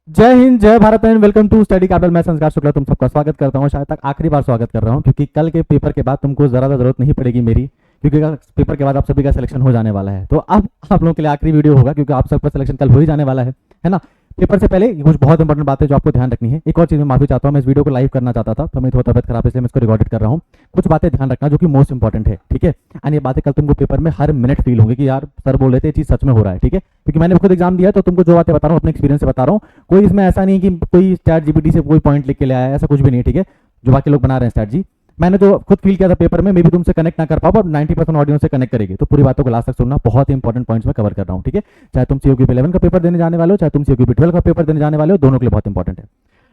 जय हिंद, जय Bharat and welcome to study capital. मैं संस्कार शुक्ला तुम सबका स्वागत करता हूं। शायद तक आखिरी बार स्वागत कर रहा हूं क्योंकि कल के पेपर के बाद तुमको ज़्यादा जरूरत नहीं पड़ेगी मेरी, क्योंकि पेपर के बाद आप सभी का सिलेक्शन हो जाने वाला है। तो अब आप लोगों के लिए आखिरी वीडियो होगा क्योंकि आप सबका सिलेक्शन कल हो ही जाने वाला है ना। पेपर से पहले कुछ बहुत इंपॉर्टेंट बातें जो आपको ध्यान रखनी है। एक और चीज़ मैं माफी चाहता हूँ, मैं इस वीडियो को लाइव करना चाहता था तो मेरी थोड़ा तबियत खराब है इसलिए मैं इसको रिकॉर्डेड कर रहा हूँ। कुछ बातें ध्यान रखना जो कि मोस्ट इंपॉर्टेंट है, ठीक है। एंड ये बातें कल तुमको पेपर में हर मिनट फील होंगी कि यार सर बोल रहे थे ये चीज़ सच में हो रहा है, ठीक है। क्योंकि मैंने खुद एग्जाम दिया है तो तुमको जो बातें बता रहा हूँ अपने एक्सपीरियंस से बता रहा हूँ। कोई इसमें ऐसा नहीं कि कोई चैट जीपीटी से कोई पॉइंट लिख के ले आया है, ऐसा कुछ भी नहीं है, ठीक है। जो बाकी लोग बना रहे हैं चैट जी, मैंने जो खुद फील किया था पेपर में, मे भी तुमसे कनेक्ट ना कर पाओ पर 90% ऑडियंस से कनेक्ट करेगी। तो पूरी बातों को लास्ट तक सुनना, बहुत इंपॉर्टेंट पॉइंट्स में कवर कर रहा हूँ, ठीक है। चाहे तुम सीओक्यूपी 11 का पेपर देने जाने वाले हो, चाहे तुम सीओक्यूपी 12 का पेपर देने जाने वाले हो, दोनों के लिए बहुत इंपॉर्टेंट है।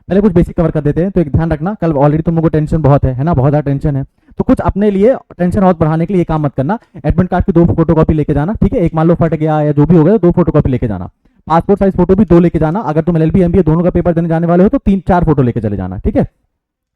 पहले कुछ बेसिक कवर कर देते हैं। तो एक ध्यान रखना, कल ऑलरेडी तुम लोगों को टेंशन बहुत है ना, बहुत ज़्यादा टेंशन है। तो कुछ अपने लिए टेंशन और बढ़ाने के लिए ये काम मत करना। एडमिट कार्ड की 2 फोटोकॉपी लेके जाना, ठीक है। एक मान लो फट गया या जो भी हो गया, 2 फोटोकॉपी लेके जाना। पासपोर्ट साइज फोटो भी 2 लेके जाना। अगर तुम एलएलबी एमबीए दोनों का पेपर देने जाने वाले हो तो 3-4 फोटो लेके चले जाना, ठीक है।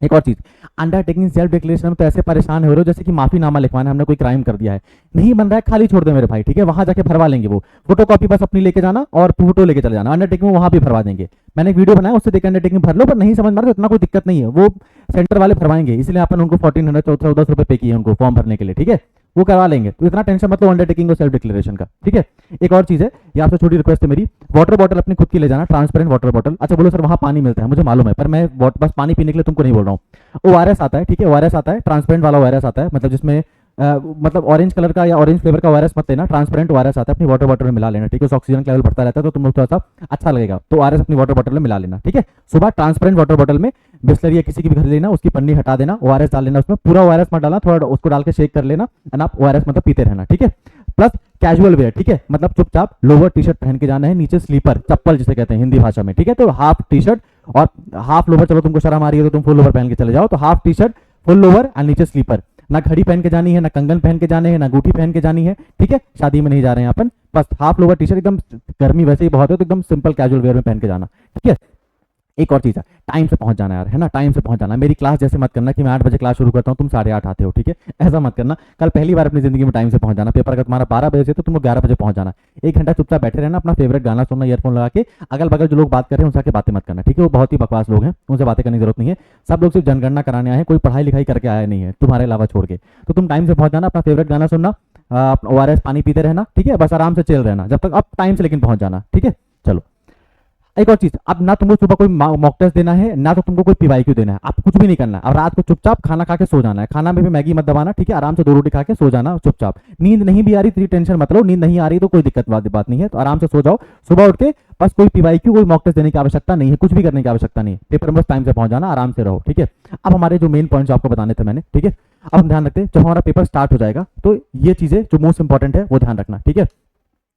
एक और चीज, अंडरटेकिंग सेल्फ डिक्लेरेशन में तो ऐसे परेशान हो रहे हो जैसे कि माफीनामा लिखवाना है, हमने कोई क्राइम कर दिया है। नहीं बन रहा है, खाली छोड़ दे मेरे भाई, ठीक है। वहां जाके भरवा लेंगे वो फोटो कॉपी, बस अपनी लेके जाना और फोटो लेके चले जाना। अंडरटेकिंग वहां भी भरवा देंगे। मैंने एक वीडियो बनाया, उससे देख अंडरटेकिंग भर लो, पर नहीं समझ में आ रहा तो इतना कोई दिक्कत नहीं है, वो सेंटर वाले भरवाएंगे। इसलिए अपन उनको 1414 पे किए उनको फॉर्म भरने के लिए, ठीक है। वो करवा लेंगे, तो इतना टेंशन मतलब अंडरटेकिंग और सेल्फ डिक्लेरेशन का, ठीक है। एक और चीज है, ये आपसे छोटी रिक्वेस्ट है मेरी, वाटर बॉटल अपनी खुद की ले जाना, ट्रांसपेरेंट वाटर बॉटल। अच्छा बोलो सर वहां पानी मिलता है, मुझे मालूम है, पर मैं बस पानी पीने के लिए तुमको नहीं बोल रहा हूँ। ओआरएस आता है, ठीक है। ओआरएस आता है, ट्रांसपेरेंट वाला ओआरएस आता है, मतलब जिसमें मतलब ऑरेंज कलर का या ऑरेंज फ्लेवर का ओआरएस मत लेना, ट्रांसपेरेंट ओआरएस आता है, अपनी वाटर बॉटल में मिला लेना, ठीक है। उससे ऑक्सीजन लेवल बढ़ता रहता है तो तुम थोड़ा सा अच्छा लगेगा। तो ओआरएस अपनी वाटर बॉटल में मिला लेना, ठीक है। सुबह ट्रांसपेरेंट वाटर बॉटल में बिस्लरी या किसी की भी खरीद लेना, उसकी पन्नी हटा देना, ओआरएस डाल लेना उसमें, पूरा ओआरएस मत डालना, थोड़ा उसको डाल के शेक कर लेना एंड आप ओआरएस मतलब पीते रहना, ठीक है। प्लस कैजुअल वेयर, ठीक है, मतलब चुपचाप लोअर टी शर्ट पहन के जाना है, नीचे स्लीपर चप्पल जिसे कहते हैं हिंदी भाषा में, ठीक है। तो हाफ टी शर्ट और हाफ लोअर, चलो तुमको शर्म आ रही है तो तुम फुल लोअर पहन के चले जाओ। तो half T shirt, full lower और नीचे स्लीपर। ना घड़ी पहन के जानी है, ना कंगन पहन के जाने हैं, ना अंगूठी पहन के जानी है, ठीक है। शादी में नहीं जा रहे हैं अपन, बस हाफ लोअर टी शर्ट, एकदम गर्मी वैसे ही बहुत है तो एकदम सिंपल कैजुअल वेयर में पहन के जाना, ठीक है। एक और चीज है, टाइम से पहुंच जाना यार, है ना। टाइम से पहुंच जाना। मेरी क्लास जैसे मत करना कि मैं 8 बजे क्लास शुरू करता हूँ तुम 8:30 आते हो, ठीक है। ऐसा मत करना। कल पहली बार अपनी जिंदगी में टाइम से पहुंच जाना। पेपर अगर तुम्हारा 12 बजे से तो तुम 11 बजे पहुंच जाना। 1 घंटा चुपचाप बैठे रहना, अपना फेवरेट गाना सुनना ईयरफोन लगा के। अगल बगल जो लोग बात कर रहे हैं उनसे बातें मत करना, ठीक है। वो बहुत ही बकवास लोग हैं, उनसे बातें करने की जरूरत नहीं है। सब लोग सिर्फ जनगणना कराने आए हैं, कोई पढ़ाई लिखाई करके आया नहीं है तुम्हारे अलावा छोड़ के। तो तुम टाइम से पहुंच जाना, अपना फेवरेट गाना सुनना, ओआरएस पानी पीते रहना, ठीक है। बस आराम से चिल रहना जब तक, अब टाइम से लेकिन पहुंच जाना, ठीक है। चलो एक और चीज, अब ना तुमको सुबह कोई मॉक टेस्ट देना है, ना तो तुमको कोई पीवाईक्यू देना है, आप कुछ भी नहीं करना। अब रात को चुपचाप खाना खा के सो जाना है। खाना में भी मैगी मत दबाना, ठीक है। आराम से 2 रोटी खा के सो जाना चुपचाप। नींद नहीं भी आ रही तो टेंशन मत लो, नींद नहीं आ रही तो कोई दिक्कत बात नहीं है, तो आराम से सो जाओ। सुबह उठ के बस कोई पीवाईक्यू, कोई मॉक टेस्ट देने की आवश्यकता नहीं है, कुछ भी करने की आवश्यकता नहीं है। पेपर में बस टाइम से पहुंच जाना, आराम से रहो, ठीक है। अब हमारे जो मेन पॉइंट्स आपको बताने थे मैंने, ठीक है। अब हम ध्यान रखते हैं, जब हमारा पेपर स्टार्ट हो जाएगा तो ये चीजें जो मोस्ट इंपॉर्टेंट है वो ध्यान रखना, ठीक है।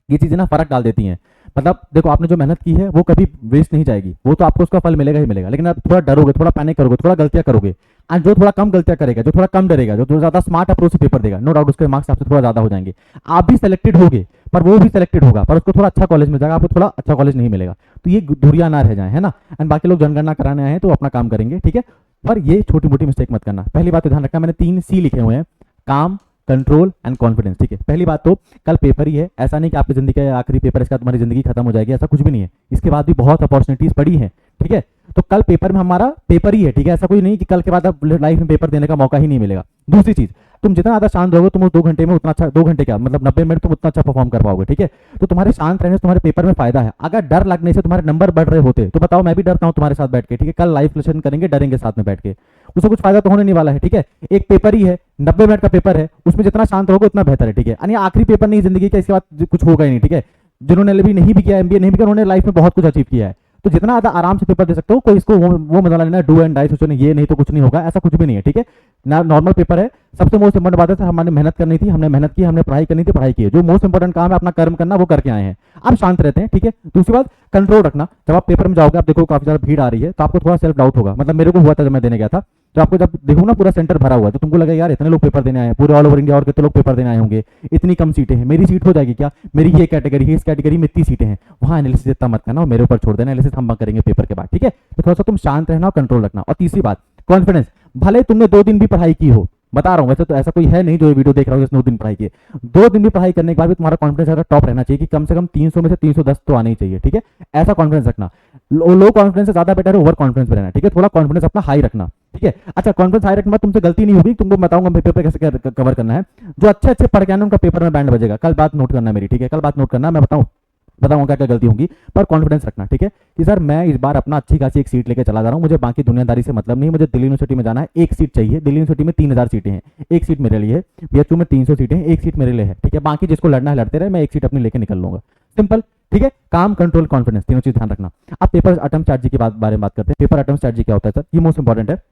ये चीजें ना फर्क डाल देती हैं। मतलब देखो, आपने जो मेहनत की है वो कभी वेस्ट नहीं जाएगी, वो तो आपको उसका फल मिलेगा ही मिलेगा। लेकिन आप थोड़ा डरोगे, थोड़ा पैनिक करोगे, थोड़ा गलतियां करोगे, और जो थोड़ा कम गलतियां करेगा, जो थोड़ा कम डरेगा, जो ज्यादा स्मार्ट अप्रोच से पेपर देगा, नो डाउट उसके मार्क्स आपसे थोड़ा ज्यादा हो जाएंगे। आप भी सिलेक्टेड होगे, पर वो भी सिलेक्टेड होगा, पर उसको थोड़ा अच्छा कॉलेज मिल जाएगा, आपको थोड़ा अच्छा कॉलेज नहीं मिलेगा। तो ये दूरियां ना रह जाए, है ना। एंड बाकी लोग जनगणना कराने आए हैं तो अपना काम करेंगे, ठीक है। पर ये छोटी मोटी मिस्टेक मत करना। पहली बात तो ध्यान रखना, मैंने 3 C लिखे हुए हैं, काम, कंट्रोल एंड कॉन्फिडेंस, ठीक है। पहली बात तो कल पेपर ही है, ऐसा नहीं कि आपकी जिंदगी का आखिरी पेपर इसका तुम्हारी जिंदगी खत्म हो जाएगी, ऐसा कुछ भी नहीं है। इसके बाद भी बहुत अपॉर्चुनिटीज पड़ी है, ठीक है। तो कल पेपर में हमारा पेपर ही है, ठीक है। ऐसा कोई नहीं कि कल के बाद अब लाइफ में पेपर देने का मौका ही नहीं मिलेगा। दूसरी चीज, तुम जितना ज्यादा शांत रहोगे, तुम उस 2 घंटे में उतना अच्छा, 2 घंटे क्या मतलब 90 मिनट तुम उतना अच्छा परफॉर्म कर पाओगे, ठीक है। तो तुम्हारे शांत रहने से तुम्हारे पेपर में फायदा है। अगर डर लगने से तुम्हारे नंबर बढ़ रहे होते तो बताओ, मैं भी डरता हूं तुम्हारे साथ बैठ के, ठीक है। कल लाइव लेसन करेंगे, डरेंगे साथ में बैठ के, उससे कुछ फायदा तो होने नहीं वाला है, ठीक है। एक पेपर ही है, 90 मिनट का पेपर है, उसमें जितना शांत रहोगे उतना बेहतर है, ठीक है। यानी आखिरी पेपर नहीं जिंदगी का, इसके बाद कुछ होगा ही नहीं, ठीक है। जिन्होंने अभी नहीं भी किया, एमबीए नहीं भी किया, उन्होंने लाइफ में बहुत कुछ अचीव किया है। तो जितना ज्यादा आराम से पेपर दे सकते हो, कोई इसको वो मजा लेना डू एंड डाई, सोचो नहीं ये नहीं तो कुछ नहीं होगा, ऐसा कुछ भी नहीं है, ठीक है। नॉर्मल पेपर है। सबसे मोस्ट इंपॉर्टेंट बात है, हमारे मेहनत करनी थी, हमने मेहनत की, हमने पढ़ाई करनी थी, पढ़ाई की है। जो मोस्ट इंपॉर्टेंट काम है अपना कर्म करना, वो करके आए हैं। आप शांत रहते हैं, ठीक है। दूसरी बात, कंट्रोल रखना। जब आप पेपर में जाओगे, आप देखो काफी ज्यादा भीड़ आ रही है तो आपको थोड़ा सेल्फ डाउट होगा। मतलब मेरे को हुआ था जब मैं देने गया था, तो आपको जब देखो ना पूरा सेंटर भरा हुआ है तो तुमको लगा यार इतने लोग पेपर देने आए हैं, पूरे ऑल ओवर इंडिया और कितने लोग पेपर देने आए होंगे, इतनी कम सीटें हैं, मेरी सीट हो जाएगी क्या, मेरी ये कैटेगरी है, इस कैटेगरी में इतनी सीटें हैं। वहां एनालिसिस इतना मत करना और मेरे ऊपर छोड़ देना, एनालिसिस हम करेंगे पेपर के बाद, ठीक है। तो थोड़ा सा तुम शांत रहना और कंट्रोल रखना। और तीसरी बात, कॉन्फिडेंस। भले तुमने 2 दिन भी पढ़ाई की हो, बता रहा हूँ। वैसे तो ऐसा कोई है नहीं जो ये वीडियो देख रहा हो जिसने 2 दिन पढ़ाई की है। 2 दिन भी पढ़ाई करने के बाद भी तुम्हारा कॉन्फिडेंस अगर टॉप रहना चाहिए कि कम से कम 300 में से 310 तो आना ही चाहिए, ठीक है। ऐसा कॉन्फिडेंस रखना। लो कॉन्फिडेंस से ज्यादा बेटर है ओवर कॉन्फिडेंस में रहना, ठीक है। थोड़ा कॉन्फिडेंस अपना हाई रखना, ठीक है। अच्छा, कॉन्फिडेंस हाई रखने में तुमसे गलती नहीं होगी, तुमको बताऊंगा पेपर पे कैसे कवर करना है। जो अच्छे अच्छे पढ़ के आने उनका पेपर में बैंड बजेगा। कल बात नोट करना मेरी, ठीक है। कल बात नोट करना, मैं बताऊंगा क्या क्या गलती होंगी, पर कॉन्फिडेंस रखना, ठीक है। कि सर मैं इस बार अपना अच्छी खासी एक सीट लेके चला जा रहा हूँ, मुझे बाकी दुनियादारी से मतलब नहीं, मुझे दिल्ली यूनिवर्सिटी में जाना है, एक सीट चाहिए। दिल्ली यूनिवर्सिटी में 3000 सीटें हैं, एक सीट मेरे लिए है। बीएचयू में 300 सीटें हैं, एक सीट मेरे लिए है, ठीक है। बाकी जिसको लड़ना है लड़ते रहे, मैं एक सीट अपनी लेके निकल लूंगा। सिंपल, ठीक है। काम, कंट्रोल, कॉन्फिडेंस, तीनों चीज ध्यान रखना। अब पेपर अटेम्प्ट स्ट्रैटेजी के बारे में बात करते हैं। पेपर अटेम्प्ट स्ट्रैटेजी क्या होता है सर, ये मोस्ट इंपॉर्टेंट है।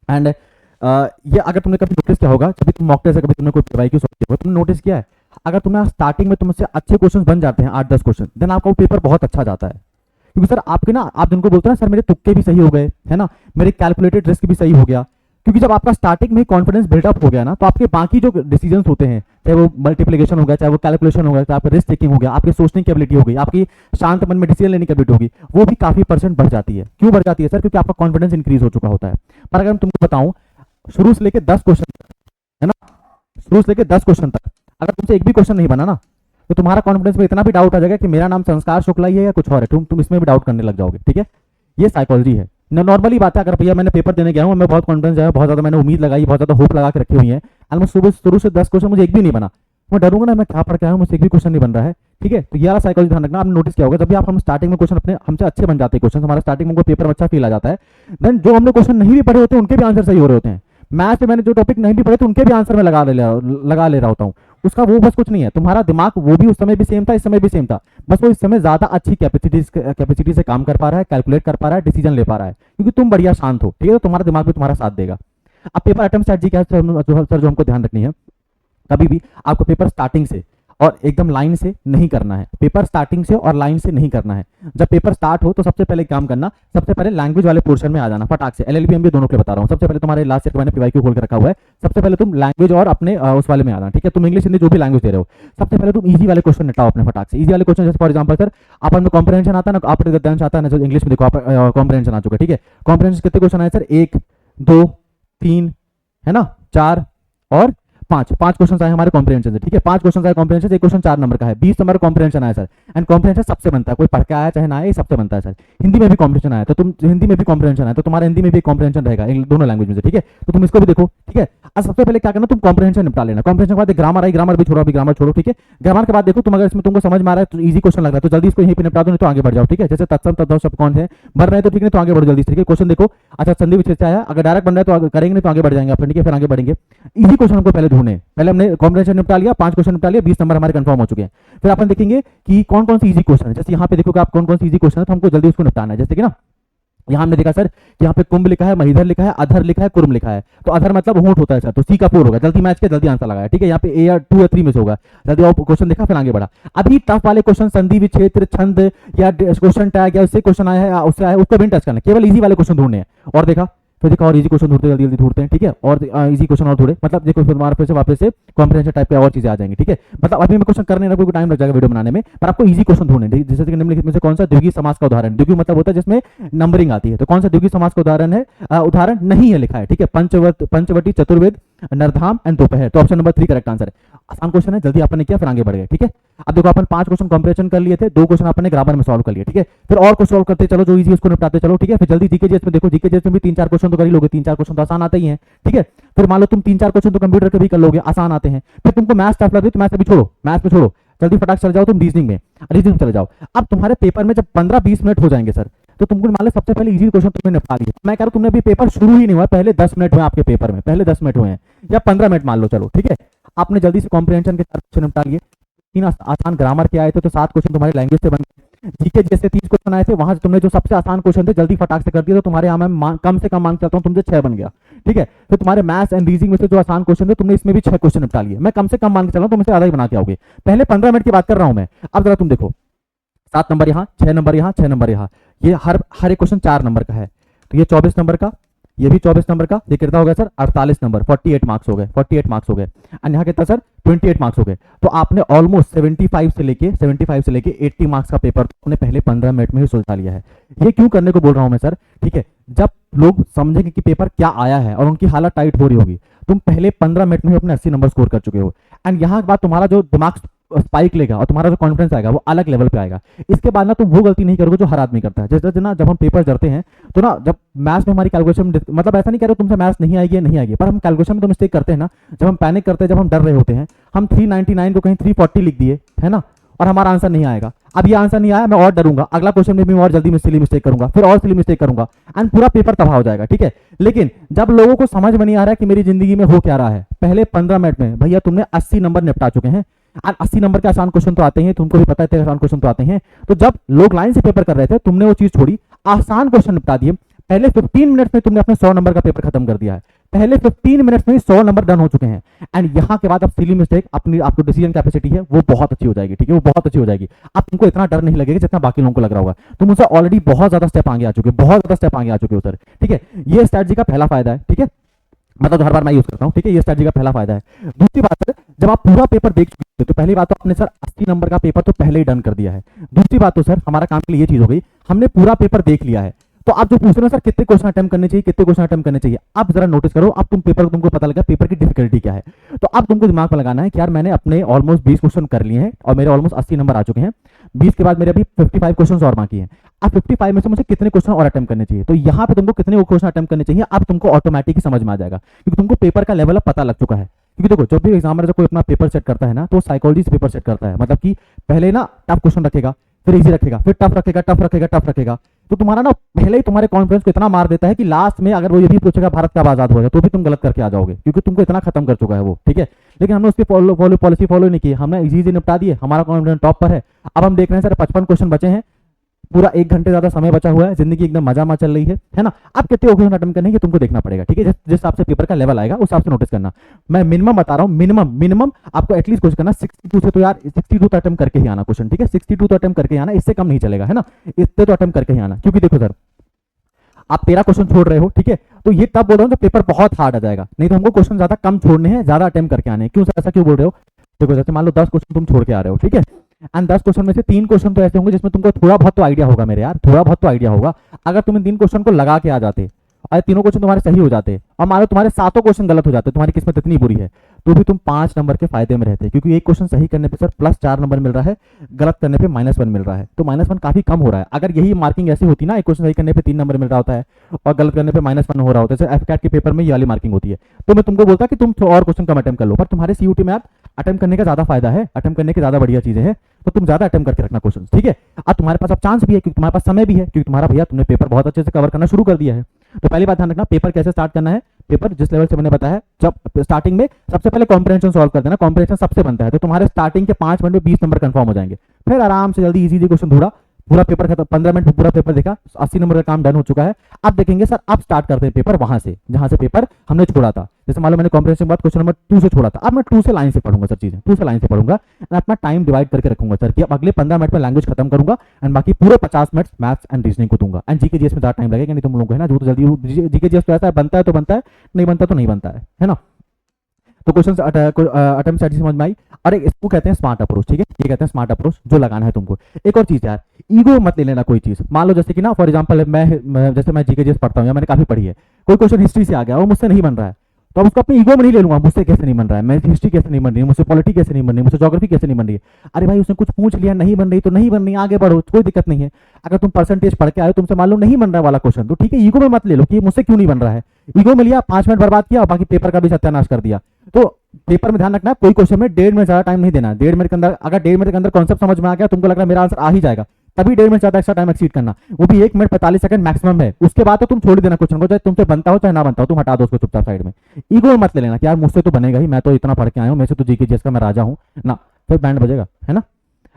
एंड ये अगर तुमने कभी नोटिस किया होगा, जब तुम मॉक टेस्ट से कभी तुमने कोई पीवाईक्यू सॉल्व किया होगा, तुमने नोटिस किया है अगर तुम्हें स्टार्टिंग में तुमसे अच्छे क्वेश्चन बन जाते हैं 8-10 क्वेश्चन, देन आपका वो पेपर बहुत अच्छा जाता है। क्योंकि सर आपके ना, आप जिनको बोलते हैं सर मेरे तुक्के भी सही हो गए, है ना, मेरे कैलकुलेटेड रिस्क भी सही हो गया। क्योंकि जब आपका स्टार्टिंग में कॉन्फिडेंस बिल्डअप हो गया ना, तो आपके बाकी जो डिसीजंस होते हैं, चाहे वो मल्टीप्लिकेशन हो गया, चाहे वो कैलकुलेशन हो गया, चाहे आपका रिस्क टेकिंग हो गया, आपकी सोचने की एबिलिटी हो गई, आपकी शांत मन में डिसीजन लेने की एबिलिटी होगी, वो भी काफी % बढ़ जाती है। क्यों बढ़ जाती है सर? क्योंकि आपका कॉन्फिडेंस इंक्रीज हो चुका होता है। पर अगर मैं तुमको बताऊं, शुरू से लेकर 10 क्वेश्चन, है ना, शुरू से लेकर 10 क्वेश्चन तक अगर तुमसे एक भी क्वेश्चन नहीं बना ना, तो तुम्हारा कॉन्फिडेंस में इतना भी डाउट आ जाएगा कि मेरा नाम संस्कार शुक्ला ही है या कुछ और है, तुम इसमें भी डाउट करने लग जाओगे, ठीक है। ये साइकोलॉजी है। नॉर्मली बात है, अगर भैया मैंने पेपर देने गया हूँ, मैं बहुत कॉन्फिडेंस है, बहुत ज्यादा मैंने उम्मीद लगाई, बहुत ज्यादा होप लगा के रखी हुई है, और मैं सुबह शुरू से 10 क्वेश्चन मुझे एक भी नहीं बना, मैं डरूंगा ना, मैं क्या पढ़ के आया हूँ, मुझसे एक भी क्वेश्चन नहीं बन रहा है, ठीक है। तो ये वाला साइकोलॉजी ध्यान रखना। आपने नोटिस किया होगा, जब भी आप हम स्टार्टिंग में क्वेश्चन अपने हमसे अच्छे बन जाते हैं, क्वेश्चन हमारा स्टार्टिंग में पेपर में अच्छा फील आ जाता है, देन जो हमने क्वेश्चन नहीं भी पढ़े होते हैं उनके भी आंसर सही हो रहे होते हैं। मैथ में मैंने जो टॉपिक नहीं भी पढ़े थे उनके भी आंसर में लगा ले रहा होता हूँ। उसका वो बस कुछ नहीं है, तुम्हारा दिमाग वो भी उस समय भी सेम था, इस समय भी सेम था, बस वो इस समय ज्यादा अच्छी कैपेसिटी से काम कर पा रहा है, कैलकुलेट कर पा रहा है, डिसीजन ले पा रहा है, क्योंकि तुम बढ़िया शांत हो, ठीक है। तो तुम्हारा दिमाग भी तुम्हारा साथ देगा। अब पेपर अटेम्प्ट स्ट्रैटेजी क्या है सर, जो हमको ध्यान रखनी है, कभी भी आपको पेपर स्टार्टिंग से और एकदम लाइन से नहीं करना है। पेपर स्टार्टिंग से और लाइन से नहीं करना है। जब पेपर स्टार्ट हो तो सबसे पहले काम करना, सबसे पहले लैंग्वेज वाले पोर्शन में आ जाना फटाक से। एलएलबी एमबीए दोनों के बता रहा हूँ। सबसे पहले तुम्हारे लास्ट ईयर मैंने पीवाईक्यू खोल के रखा हुआ है, सबसे पहले तुम लैंग्वेज और अपने उस वाले में आना, ठीक है। तुम इंग्लिश हिंदी जो भी लैंग्वेज दे रहे हो, सबसे पहले तुम इजी वाले क्वेश्चन निपटाओ अपने फटाक से। इजी वाले क्वेश्चन जैसे फॉर एग्जांपल सर, अपन में कॉम्प्रिहेंशन आता है ना, आप गद्यांश आता है ना, जो इंग्लिश में देखो आप कॉम्प्रिहेंशन आ चुका है, ठीक है। कॉम्प्रिहेंशन कितने क्वेश्चन आए सर? 1, 2, 3, है ना, 4 और 5 क्वेश्चन आए हमारे कॉम्प्रिहेंशन से, ठीक है। 5 क्वेश्चन आए कॉम्प्रिहेंशन से, एक क्वेश्चन 4 नंबर का है, 20 नंबर कॉम्प्रिहेंशन आया सर। एंड कॉम्प्रिहेंशन सबसे बनता है, कोई पढ़ के आया चाहे ना आए, सबसे बनता है सर। हिंदी में भी कॉम्प्रिहेंशन आया तो तुम हिंदी में भी कॉम्प्रिहेंशन आया तो तुम्हारा हिंदी में भी कॉम्प्रिहेंशन रहेगा, इन दोनों लैंग्वेज में से, ठीक है। तो तुम इसको भी देखो, ठीक है। अब सबसे पहले क्या करना, तुम कॉम्प्रिहेंशन निपटा लेना। कॉम्प्रिहेंशन के बाद ग्रामर आई, ग्रामर भी छोड़ो, अभी ग्रामर छोड़ो, ठीक है। ग्रामर के बाद देखो, तुम अगर इसमें तुमको समझ में आ रहा है तो इजी क्वेश्चन लग रहा है तो जल्दी इसको यहीं पे निपटा दो, नहीं तो आगे बढ़ जाओ, ठीक है। जैसे तत्सम तद्भव सब कौन है भर रहे तो ठीक है, तो आगे बढ़ो जल्दी से, ठीक है। क्वेश्चन देखो, अच्छा संधि विच्छेद से आया, अगर डायरेक्ट बन रहा है तो करेंगे, नहीं तो आगे बढ़ जाएंगे आप, ठीक है। फिर आगे बढ़ेंगे। इजी क्वेश्चन हमको पहले ढूंढने, पहले हमने कॉम्प्रिहेंशन निपटा लिया, 5 क्वेश्चन निपटा लिया, 20 नंबर हमारे कंफर्म हो चुके हैं। फिर अपन देखेंगे कि कौन कौन सी इजी क्वेश्चन है। जैसे यहाँ पे देखोगे आप कौन कौन सी इजी क्वेश्चन है, तो हमको जल्दी उसको निपटाना है। जैसे कि ना यहाँ हमने देखा सर कि यहाँ पे कुंभ लिखा है, महिधर लिखा है, अधर लिखा है, कुर्म लिखा है। तो अधर मतलब होंठ होता है सर, तो सी का 4 होगा। जल्दी मैच किया, जल्दी आंसर लगाया, ठीक है। यहाँ पे ए या 2 या 3 में से होगा, जल्दी और क्वेश्चन देखा, फिर आगे बढ़ा। अभी टफ वाले क्वेश्चन संधि विच्छेद छंद या क्वेश्चन टैग या उससे क्वेश्चन आया है, उससे आया है, उसको भी टच करना, केवल इजी वाले क्वेश्चन ढूंढने हैं। और देखा, फिर देखा और इजी क्वेश्चन ढूंढते जल्दी ढूंढते हैं, ठीक है। और इजी क्वेश्चन और ढूंढे, मतलब देखो फिर हमारे फिर से वापस से कॉम्प्रिहेंशन टाइप पे और चीजें आ जाएंगी, ठीक है। मतलब अभी मैं क्वेश्चन करने ना कोई टाइम लग जाएगा वीडियो बनाने में, पर आपको इजी क्वेश्चन ढूंढने। जैसे कि निम्नलिखित में से कौन सा द्विगुणी समास का उदाहरण, द्विगुणी मतलब होता है जिसमें नंबरिंग आती है, तो कौन सा द्विगुणी समास का उदाहरण है, उदाहरण नहीं है लिखा है, ठीक है। पंचवटी, चतुर्वेद, नरधाम एंड दोपहर, तो ऑप्शन नंबर 3 करेक्ट आंसर है। आसान क्वेश्चन है, जल्दी आपने किया, फिर आगे बढ़ गए, ठीक है। अब देखो अपन 5 क्वेश्चन कॉम्प्रिहेंशन कर लिए थे, 2 क्वेश्चन आपने ग्रामर में सॉल्व कर लिए, ठीक है। फिर और कुछ सॉल्व करते चलो, जो इजी उसको निपटाते चलो, ठीक है। फिर जल्दी जीके जीएस में देखो, जीके जीएस में भी 3-4 क्वेश्चन तो कर ही लोगे, 3-4 क्वेश्चन तो आसान आते ही हैं, ठीक है। फिर मान लो तुम 3-4 क्वेश्चन तो कंप्यूटर के भी कर लोगे, आसान आते हैं। फिर तुमको मैथ्स टफ लग रही है तो मैथ्स अभी छोड़ो, मैथ्स में छोड़ो, जल्दी फटाक चले जाओ तुम रीजनिंग में चले जाओ। अब तुम्हारे पेपर में जब 15-20 मिनट हो जाएंगे सर, तो तुमको मान लो सबसे पहले इजी क्वेश्चन तुमने निपटा लिया। मैं कह रहा हूं तुमने अभी पेपर शुरू ही नहीं हुआ, पहले 10 मिनट हुए आपके पेपर में, पहले 10 मिनट हुए हैं या 15 मिनट मान लो, चलो ठीक है। आपने जल्दी से कॉम्प्रिहेंशन के 4 क्वेश्चन निपटा लिए, 3 आसान ग्रामर के आए थे, तो 7 क्वेश्चन तुम्हारे लैंग्वेज से बन गए। जीके जैसे 30 क्वेश्चन आए थे, वहां से तुमने जो सबसे आसान क्वेश्चन थे जल्दी फटाक से कर दिया, तो तुम्हारे यहाँ मैं कम से कम मांग चाहता हूँ तुमसे 6 बन गया, ठीक है। फिर तुम्हारे मैथ्स एंड रीजनिंग में से जो आसान क्वेश्चन थे, तुमने इसमें भी 6 क्वेश्चन निपटा लिए। मैं कम से कम मांग के चल रहा हूँ, तुमसे आधा ही बना के आओगे। पहले 15 मिनट की बात कर रहा हूं मैं। अब जरा तुम देखो, 7 नंबर यहाँ, 6 नंबर यहाँ, 6 नंबर यहाँ, ये हर एक क्वेश्चन 4 नंबर का है, तो ये 24 नंबर का, ये भी 24 नंबर का, ये कितना हो गया सर 48 नंबर, 48 मार्क्स हो गए, 48 मार्क्स हो गए। एंड यहाँ कितना सर 28 मार्क्स हो गए। तो आपने ऑलमोस्ट 75 से लेके 80 मार्क्स का पेपर आपने पहले 15 मिनट में ही सुलझा लिया है। ये क्यों करने को बोल रहा हूं मैं सर, ठीक है। जब लोग समझेंगे कि पेपर क्या आया है और उनकी हालत टाइट हो रही होगी। तुम पहले 15 मिनट में ही अपने 80 नंबर स्कोर कर चुके हो। एंड यहाँ के बाद तुम्हारा जो दिमाग स्पाइक लेगा और तुम्हारा जो कॉन्फिडेंस आएगा वो अलग लेवल पे आएगा। इसके बाद ना तुम वो गलती नहीं करोगे जो हर आदमी करता है। जैसे ना जब हम पेपर करते हैं तो ना, जब मैथ्स में हमारी कैलकुलेशन, मतलब ऐसा नहीं कह रहे तुमसे मैथ्स नहीं आएगी या नहीं आएगी, पर हम कैलकुलेशन में तो मिस्टेक करते हैं ना। जब हम पैनिक करते हैं, जब हम डर रहे होते हैं, हम 399 को कहीं 340 लिख दिए है ना, और हमारा आंसर नहीं आएगा। अब ये आंसर नहीं आया, मैं और डरूंगा, अगला क्वेश्चन में भी मैं और जल्दी सिली मिस्टेक करूंगा, फिर और सिली मिस्टेक करूंगा, एंड पूरा पेपर तबाह हो जाएगा। ठीक है, लेकिन जब लोगों को समझ में नहीं आ रहा है कि मेरी जिंदगी में हो क्या रहा है, पहले 15 मिनट में भैया तुमने 80 नंबर निपटा चुके हैं। 80 नंबर के आसान क्वेश्चन तो आते हैं, तुमको भी पता है आसान क्वेश्चन तो आते हैं। तो जब लोग लाइन से पेपर कर रहे थे, तुमने वो चीज छोड़ी, आसान क्वेश्चन निपटा दिए। पहले 15 मिनट में तुमने अपने 100 नंबर का पेपर खत्म कर दिया है। पहले 15 मिनट में 100 नंबर डन हो चुके हैं। एंड यहां के बाद अब सिली मिस्टेक, अपनी आपको डिसीजन कैपेसिटी है वो बहुत अच्छी हो जाएगी। ठीक है, वो बहुत अच्छी हो जाएगी। अब तुमको इतना डर नहीं लगेगा जितना बाकी लोगों को लग रहा होगा। तुम उनसे ऑलरेडी बहुत ज्यादा स्टेप आगे आ चुके हो, बहुत ज्यादा स्टेप आगे आ चुके हो सर। ठीक है, ये स्ट्रेटजी का पहला फायदा है। ठीक है, मतलब हर बार मैं यूज करता हूं। ठीक है, ये स्ट्रेटजी का पहला फायदा है। दूसरी बात सर, जब आप पूरा पेपर देख चुके हो तो पहली बात तो आपने सर 80 नंबर का पेपर तो पहले ही डन कर दिया है। दूसरी बात तो सर हमारा काम के लिए ये चीज हो गई, हमने पूरा पेपर देख लिया है। तो आप जो पूछ रहे हो सर कितने क्वेश्चन अटेम्प्ट करने चाहिए, कितने क्वेश्चन अटेम्प्ट करने चाहिए, आप जरा नोटिस करो। अब तुम पेपर, तुमको पता लगा पेपर की डिफिकल्टी क्या है। तो अब तुमको दिमाग में लगाना है कि यार मैंने अपने ऑलमोस्ट 20 क्वेश्चन कर लिए हैं और मेरे ऑलमोस्ट 80 नंबर आ चुके हैं। 20 के बाद मेरे अभी 55 क्वेश्चन और बाकी हैं। अब 55 में से मुझे कितने क्वेश्चन और अटेम्प्ट करने चाहिए। तो यहाँ पे तुमको कितने क्वेश्चन अटेम्प्ट करने चाहिए अब तुमको ऑटोमेटिक ही समझ में आ जाएगा, क्योंकि तुमको पेपर का लेवल अब पता लग चुका है। क्योंकि देखो, जब भी एग्जामिनर जब कोई अपना पेपर सेट करता है ना, तो साइकोलॉजी से पेपर सेट करता है। मतलब कि पहले ना टफ क्वेश्चन रखेगा, फिर इजी रखेगा, फिर टफ रखेगा, टफ रखेगा, टफ रखेगा। तो तुम्हारा ना पहले ही तुम्हारे कॉन्फिडेंस को इतना मार देता है कि लास्ट में अगर वो ये भी पूछेगा भारत कब आजाद हुआ है, तो भी तुम गलत करके आ जाओगे, क्योंकि तुमको इतना खत्म कर चुका है वो। ठीक है, लेकिन हमने उसकी पॉलिसी फॉलो नहीं की, हमने इजी इजी निपटा दिए, हमारा कॉन्फिडेंस टॉप पर है। अब हम देख रहे हैं सर 55 क्वेश्चन बचे हैं, पूरा 1 घंटे ज्यादा समय बचा हुआ है, जिंदगी एकदम मजा चल रही है ना। अब कितने क्वेश्चन अटेम्प्ट करने की तुमको देखना पड़ेगा। ठीक है, जिस हिसाब से पेपर का लेवल आएगा उस हिसाब से नोटिस करना। मैं मिनिमम बता रहा हूँ, मिनिमम आपको एटलीस्ट कोशिश करना 62 से, तो यार 62 तो अटेम्प्ट करके ही आना क्वेश्चन। ठीक है, 62 तो अटेम्प्ट करके ही आना, इससे कम नहीं चलेगा है ना, इतने तो अटेम्प्ट करके ही आना। क्योंकि देखो सर, आप 13 क्वेश्चन छोड़ रहे हो, ठीक है, तो ये तब बोल रहा हूँ जब पेपर बहुत हार्ड आ जाएगा। नहीं तो हमको क्वेश्चन ज्यादा कम छोड़ने हैं, ज्यादा अटेम्प्ट करके आने हैं। क्यों सर, ऐसा क्यों बोल रहे हो? देखो जैसे मान लो 10 क्वेश्चन तुम छोड़ के आ रहे हो, ठीक है, एंड 10 क्वेश्चन में से 3 क्वेश्चन तो ऐसे होंगे जिसमें तुमको थोड़ा बहुत तो आइडिया होगा। मेरे यार थोड़ा बहुत तो आइडिया होगा। अगर तुम इन 3 क्वेश्चन को लगा के आ जाते और तीनों क्वेश्चन तुम्हारे सही हो जाते और मान लो तुम्हारे 7 क्वेश्चन गलत हो जाते, तुम्हारी किस्मत इतनी बुरी है, तो भी तुम 5 नंबर के फायदे में रहते, क्योंकि एक क्वेश्चन सही करने पे सर +4 नंबर मिल रहा है, गलत करने पे -1 मिल रहा है। तो -1 काफी कम हो रहा है। अगर यही मार्किंग ऐसी होती ना, एक क्वेश्चन सही करने पे 3 नंबर मिल रहा होता है और गलत करने पे -1 हो रहा होता है, जैसे एफकैट के पेपर में ये वाली मार्किंग होती है, तो मैं तुमको बोलता कि तुम और क्वेश्चन कम अटेम्प्ट कर लो। पर तुम्हारे सीयूटी में यार अटेम्प्ट करने का ज्यादा फायदा है, अटेम्प्ट करने की ज्यादा बढ़िया चीजें हैं, तो तुम ज्यादा अटेम्प्ट करके रखना क्वेश्चन। ठीक है, अब तुम्हारे पास अब चांस भी है, क्योंकि तुम्हारे पास समय भी है, क्योंकि तुम्हारा भैया तुमने पेपर बहुत अच्छे से कवर करना शुरू कर दिया है। तो पहली बात ध्यान रखना, पेपर कैसे स्टार्ट करना है। पेपर जिस लेवल से मैंने बताया, जब स्टार्टिंग में सबसे पहले कॉम्प्रिहेंशन सॉल्व कर देना, कॉम्प्रिहेंशन सबसे बनता है, तो तुम्हारे स्टार्टिंग के 5 मिनट में 20 नंबर कंफर्म हो जाएंगे। फिर आराम से जल्दी इजी क्वेश्चन ढूंढा, पूरा पेपर खत्म, 15 मिनट में पूरा पेपर देखा, 80 नंबर का काम डन हो चुका है। अब देखेंगे सर, अब स्टार्ट करते हैं पेपर वहां से जहां से पेपर हमने छोड़ा था। जैसे मान लो मैंने कॉम्प्रिहेंशन के बाद क्वेश्चन नंबर 2 से छोड़ा था, अब मैं 2 से लाइन से पढ़ूंगा सर, चीजें 2 से लाइन से पढ़ूंगा, अपना टाइम डिवाइड करके रखूंगा सर, कि अब अगले 15 मिनट में लैंग्वेज खत्म करूंगा एंड बाकी पूरे 50 मिनट मैथ्स एंड रीजनिंग को दूंगा। एंड जीके जीएस में ज्यादा टाइम लगेगा नहीं, तुम लोगों को है ना, जो तो जल्दी जीके जीएस तो ऐसा है, बनता है तो बनता है, नहीं बनता तो नहीं बनता है ना। तो क्वेश्चन अटेम्प्ट स्ट्रेटजी समझ में आई। और इसको कहते हैं स्मार्ट अप्रोच। ठीक है, ये कहते हैं स्मार्ट अप्रोच जो लगाना है तुमको। एक और चीज यार, ईगो मत ले लेना कोई चीज। मान लो जैसे कि ना, फॉर एग्जांपल मैं जीके जीएस पढ़ता हूँ या मैंने काफी पढ़ी है, कोई क्वेश्चन हिस्ट्री से आ गया, वो मुझसे नहीं बन रहा है, तो अब उसको अपनी ईगो में नहीं ले लूंगा, मुझसे कैसे नहीं बन रहा है, मैं हिस्ट्री कैसे नहीं बन रही है, मुझसे पॉलिटी कैसे नहीं बन रही है, मुझसे ज्योग्राफी कैसे नहीं बन रही है। अरे भाई उसने कुछ पूछ लिया, नहीं बन रही तो नहीं बन रही, आगे बढ़ो, कोई दिक्कत नहीं है। अगर तुम परसेंटेज पढ़ के आए, तुमसे मान लो नहीं बन रहा वाला क्वेश्चन, तो ठीक है, ईगो में मत ले लो कि मुझसे क्यों नहीं बन रहा है। ईगो में लिया, 5 मिनट बर्बाद किया और बाकी पेपर का भी सत्यानाश कर दिया। तो पेपर में ध्यान रखना, कोई क्वेश्चन में 1.5 मिनट ज्यादा टाइम नहीं देना। 1.5 मिनट के अंदर, अगर 1.5 मिनट के अंदर कॉन्सेप्ट समझ में आ गया, तुमको लग रहा है मेरा आंसर आ ही जाएगा, तभी 1.5 मिनट ज्यादा एक्स्ट्रा टाइम एक्सीड करना, वो भी 1 मिनट 45 सेकंड मैक्सिमम है। उसके बाद तो तुम छोड़ देना क्वेश्चन को, चाहे तुमसे बनता हो चाहे ना बनता हो, तुम हटा दो उसको चुपचाप साइड में। ईगो मत ले लेना कि यार मुझसे तो बनेगा ही, मैं तो इतना पढ़ के आया हूँ, मेरे से तो जीके जीएस का मैं राजा हूँ ना, फिर बैंड बजेगा है ना।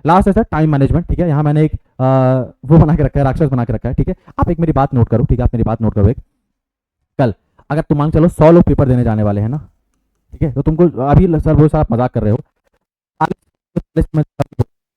लास्ट है सर टाइम मैनेजमेंट। ठीक है, यहाँ मैंने एक वो बना के रखा है, राक्षस बना के रखा है। ठीक है, आप एक मेरी बात नोट करो। ठीक है, आप मेरी बात नोट करो। एक कल अगर तुम मान चलो 100 लोग पेपर देने जाने वाले हैं ना, ठीक है, तो तुमको अभी सर वो सर आप मजाक कर रहे हो,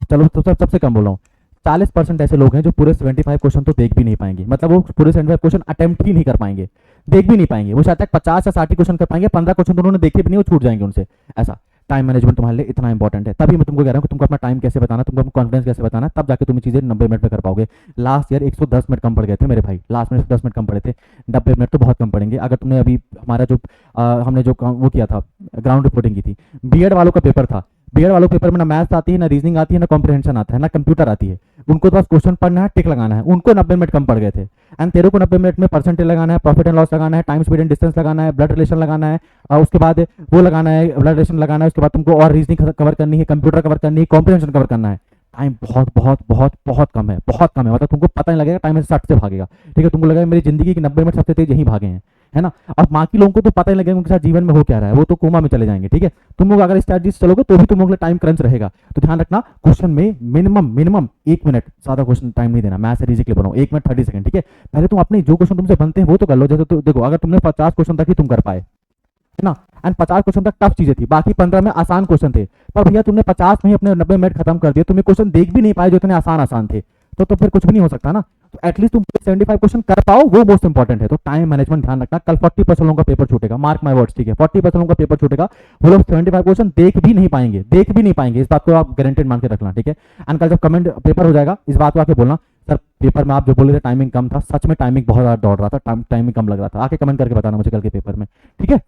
चलो तो सर सबसे कम बोल रहा हूँ, 40% ऐसे लोग हैं जो पूरे 75 क्वेश्चन तो देख भी नहीं पाएंगे। मतलब वो पूरे 75 क्वेश्चन अटेम्प्ट ही नहीं कर पाएंगे, देख भी नहीं पाएंगे। वो शायद तक 50 या 60 क्वेश्चन कर पाएंगे, 15 क्वेश्चन तो उन्होंने देखे भी नहीं, वो छूट जाएंगे उनसे। ऐसा टाइम मैनेजमेंट तुम्हारे लिए इतना इंपॉर्टेंट है। तभी मैं तुमको कह रहा हूँ कि तुमको अपना टाइम कैसे बताना, तुमको अपना कॉन्फिडेंस कैसे बताना, तब जाके तुम चीज़ें 90 मिनट में कर पाओगे। लास्ट ईयर 110 मिनट कम पड़ गए थे मेरे भाई, लास्ट में 110 मिनट कम पड़े थे, 90 मिनट तो बहुत कम पड़ेंगे। अगर तुमने अभी हमारा जो हमने जो वो किया था, ग्राउंड रिपोर्टिंग की थी, बीएड वालों का पेपर था, बीएड वालों के पेपर में ना मैथ्स आती है, ना रीजनिंग आती है, ना कॉम्प्रिहेंशन आता है, ना कंप्यूटर आती है। उनको तो बस क्वेश्चन पढ़ना है, टिक लगाना है, उनको 90 मिनट कम पड़ गए थे। एंड तेरे को 90 मिनट में परसेंटेज लगाना है, प्रॉफिट एंड लॉस लगाना है, टाइम स्पीड एंड डिस्टेंस लगाना है, ब्लड रिलेशन लगाना है, और उसके बाद वो लगाना है, ब्लड रिलेशन लगाना है, उसके बाद तुमको और रीजनिंग कवर करनी है, कंप्यूटर कवर करनी है, कॉम्प्रिहेंशन कवर करना है। टाइम बहुत बहुत बहुत बहुत कम है, बहुत कम है, मतलब तुमको पता नहीं लगेगा टाइम ऐसे 60 से भागेगा। ठीक है, तुमको लगेगा मेरी जिंदगी की 90 मिनट सबसे तेज यही भागे हैं, है ना। और बाकी लोगों को तो पता ही लगेगा उनके साथ जीवन में हो क्या रहा है, वो तो कोमा में चले जाएंगे। ठीक है, तुम लोग अगर स्ट्रैटेजी से चलोगे तो भी तुम लोग के टाइम क्रंच रहेगा। तो ध्यान रखना, क्वेश्चन में मिनिमम 1 मिनट, ज्यादा क्वेश्चन टाइम नहीं देना। मैं ऐसे रीजी के लिए बनाऊँ 1 मिनट 30 सेकंड। ठीक है, पहले तुम अपने जो क्वेश्चन तुमसे बनते हैं वो तो कर लो। जैसे तो देखो, अगर तुमने 50 क्वेश्चन तक ही तुम कर पाए, है ना, एंड 50 क्वेश्चन तक टफ चीजें थी, बाकी 15 में आसान क्वेश्चन थे, पर भैया तुमने 50 में ही अपने 90 मिनट खत्म कर दिए, तुम्हें क्वेश्चन देख भी नहीं पाए जो इतने आसान थे, तो फिर कुछ भी नहीं हो सकता ना। तो एटलीस्ट तुम 75 क्वेश्चन कर पाओ, वो मोस्ट इंपॉर्टेंट है। तो टाइम मैनेजमेंट ध्यान रखना। कल 40% लोगों का पेपर छूटेगा, मार्क माय वर्ड्स। ठीक है, 40% लोगों का पेपर छूटेगा, वो लोग 75 क्वेश्चन देख भी नहीं पाएंगे, इस बात को आप गारंटेड मान के रखना। ठीक है, एंड कल जब कमेंट पेपर हो जाएगा, इस बात को आके बोलना, सर पेपर में आप जो बोले थे टाइमिंग कम था, सच में टाइमिंग बहुत ज्यादा दौड़ रहा था, टाइमिंग कम लग रहा था, आके कमेंट करके बताना मुझे कल के पेपर में। ठीक है,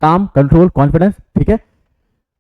काम, कंट्रोल, कॉन्फिडेंस। ठीक है,